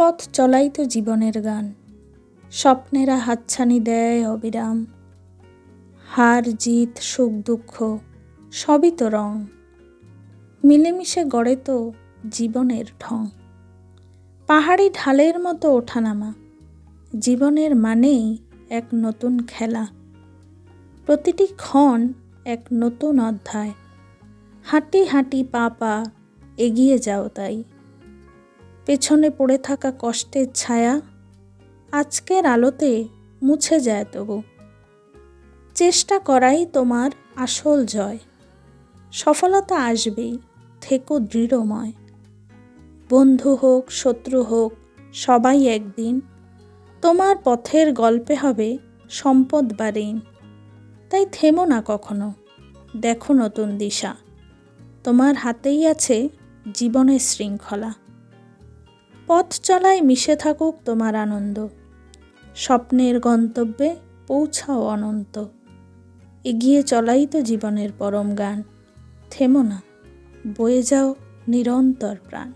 পথ চলাই তো জীবনের গান, স্বপ্নেরা হাতছানি দেয় অবিরাম। হার জিত সুখ দুঃখ সবই তো রং, মিলেমিশে গড়ে তো জীবনের ঢং। পাহাড়ি ঢালের মতো ওঠানামা, জীবনের মানেই এক নতুন খেলা। প্রতিটি ক্ষণ এক নতুন অধ্যায়, হাঁটি হাঁটি পা পা এগিয়ে যাও তাই। পেছনে পড়ে থাকা কষ্টের ছায়া আজকের আলোতে মুছে যায় তবু। চেষ্টা করাই তোমার আসল জয়, সফলতা আসবেই, থেকো দৃঢ়ময়। বন্ধু হোক শত্রু হোক সবাই একদিন তোমার পথের গল্পে হবে সম্পদ বা ঋণ। তাই থেমো না কখনো, দেখো নতুন দিশা, তোমার হাতেই আছে জীবনের শৃঙ্খলা। পথ চলায় মিশে থাকুক তোমার আনন্দ, স্বপ্নের গন্তব্যে পৌঁছাও অনন্ত। এগিয়ে চলাই তো জীবনের পরম গান, থেমো না, বয়ে যাও নিরন্তর প্রাণ।